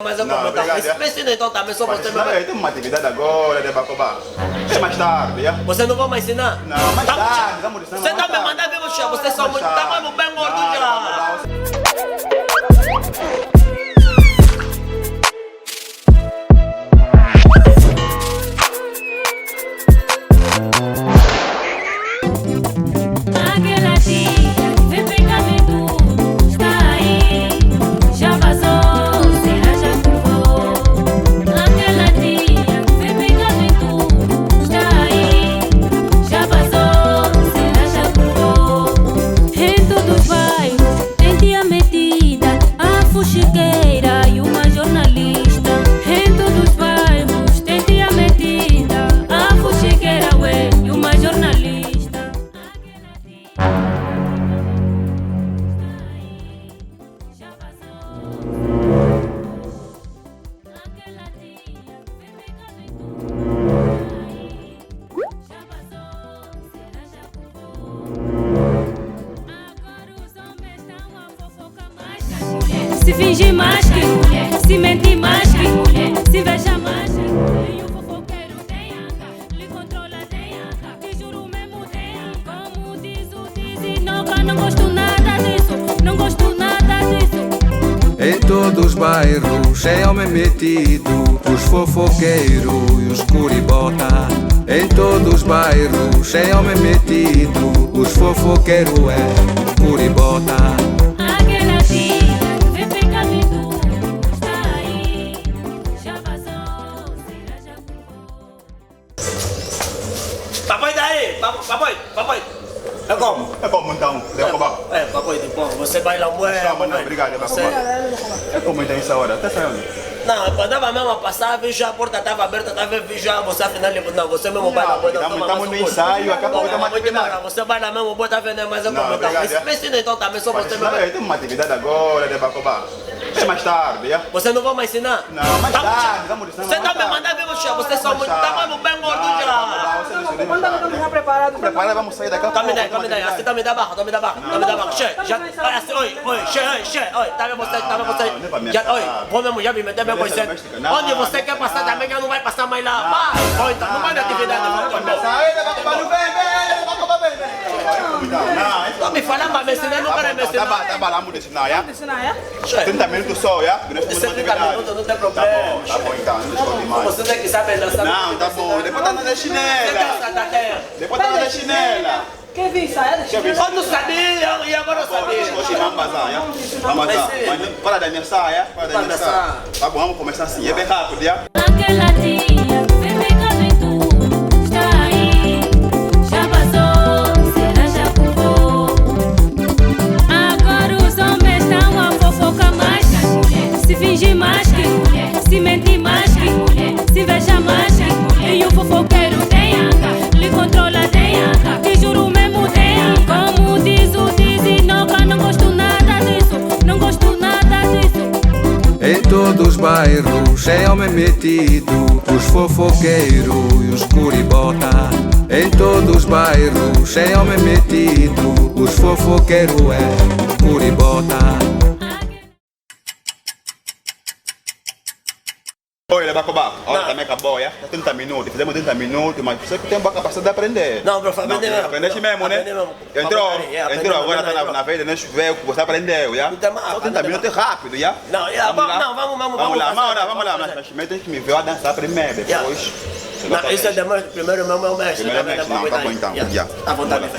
Mas eu Não, como obrigado, tá. Me ensina então também, só você Não, me... tem uma atividade agora, de Bacobá. Isso mais tarde, já? Você não vai me ensinar? Não, mais Tá- tarde, vamos dizer. Você tá me mandando ver você, vocês são muito... Tá muito bem gordo já. Aquela tia, vem pegar vem tudo, está aí, já vazou, será já curvou. Aquela tia, vem pegar vem tudo, está aí, já vazou, será já curvou. Em todos os bairros, tem tia metida, a fuxiqueira e uma jornalista. Em todos os bairros, tem tia metida, a fuxiqueira ué, e uma jornalista. Se fingir mais que mulher, se mentir mais que mulher, se veja mais que mulher. E o fofoqueiro tem anca, lhe controla tem anca, te juro mesmo tem anca. Como diz o diz e não gosto nada disso, não gosto nada disso. Em todos os bairros é homem metido, os fofoqueiros e os curibota. Em todos os bairros é homem metido, os fofoqueiros é curibota. Aquela tia, vem pegar vem tudo, está aí, já vazou, será já curvou. Papai daí, papai. É como? É como então, de Bacobá? É, papai, tipo, você vai lá, ué. Chama, não, obrigado, de Você... Bacobá. É como então essa hora? Até saindo. Não, eu andava mesmo a passar, vi já a porta estava aberta, vi já você afinal, não, você mesmo vai lá, Estamos no ensaio, acaba de dar uma atividade. Você vai lá mesmo, bota vendo, mas eu Não, como obrigado, me ensina então também, só você Não, mesmo. tem uma atividade agora, de Bacobá. Isso mais tarde, já? Você não vai me ensinar? Não, mais tarde, vamos dizer. Você tá me mandando ver você, vocês são muito, tá muito bem gordo já. Quando estamos já preparados. Preparado, vamos sair daqui a pouco. Tá me daí, assim tá me dá barra, che, já, assim, oi, che, tá vendo você, já, oi, vou mesmo já me meter mesmo com você. Onde você quer passar também, já não vai passar mais lá, vai, então, não vai na atividade, Sai, de Bacobá, não vem, Bacobá, vem. tô me falando pra me ensinar, não quero me ensinar. Tá bom, vamos ensinar, já? Che, 30 minutos só, já? esse 30 minutos não tem problema. Tá bom então, não escolhe mais. Você tem que saber dançar. Não, tá bom, depois tá na Você chinela. dança da terra. Depois tá na chinela. Quem viu ensaiar? Eu não sabia, e agora eu sabia. Hoje vamos vazar, já? Vamos vazar. Mas para da dançar, já? Para da dançar. Tá bom, vamos começar assim, é bem rápido, já? Aquela tia, vem pegar vem tudo, está aí, já vazou, será já curvou. Agora os homens estão a fofocar mais que as mulheres, se fingir mais que mulher, se mentir mais que mulher, se veja mais que mulher. E o fofoqueiro tem anca, lhe controla tem anca, te juro mesmo tem anca. Como diz o diz e não gosto nada disso, não gosto nada disso. Em todos os bairros é homem metido, os fofoqueiros e os curibota. Em todos os bairros é homem metido, os fofoqueiros é curibota. Oi, Bacobá, olha, também acabou, já? 30 minutos, fizemos 30 minutos, mas você tem uma capacidade de aprender. Não, prof, aprender mesmo. Aprendeste mesmo, né? Aprender mesmo. Entrou agora, tá na vez, né? Choveu, você aprendeu, já? Só 30 minutos é rápido, já? Não, vamos lá, mas primeiro tem que me ver a dançar primeiro, depois... Não, isso é demais, primeiro meu mestre. Primeiro mestre, não, tá bom então, já. Tá bom, tá bem.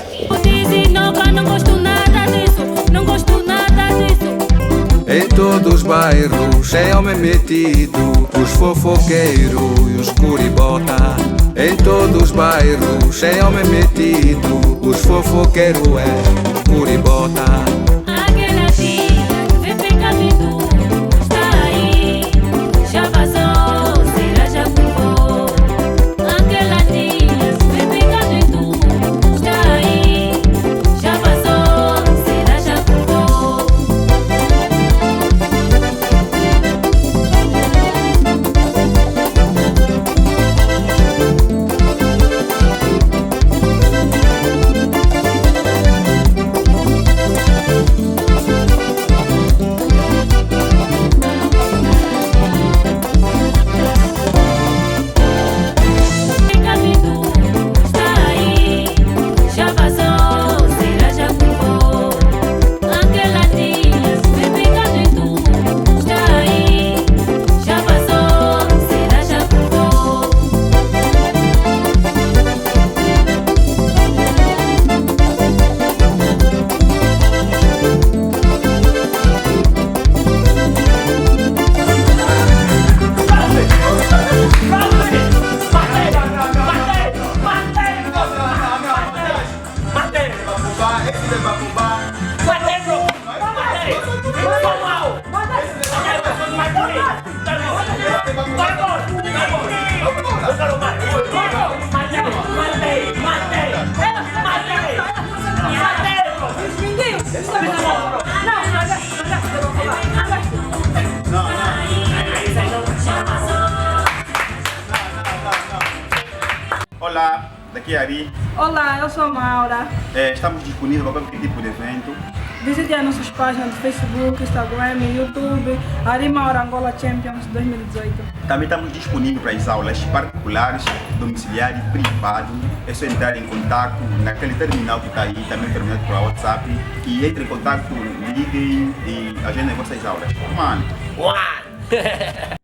Diz e não gosto nada disso, não gosto nada disso. Em todos os bairros é homem metido, os fofoqueiros e os curibota. Em todos os bairros é homem metido, os fofoqueiros é curibota. Aquela tia, vem pegar vem tudo, está aí, já vazou, será já curvou. Aquela tia, vem pegar vem tudo, está aí, já vazou, será já curvou. Olá, daqui é Ari. Olá, eu sou a Maura. Estamos disponíveis para qualquer tipo de evento. Visite as nossas páginas do Facebook, Instagram, YouTube, Ari Maura Angola Champions 2018. Também estamos disponíveis para as aulas particulares, domiciliar e privado. É só entrar em contato naquele terminal que está aí, também terminado pelo WhatsApp. E entre em contato, liguem e agendem vossas aulas. Mano. One.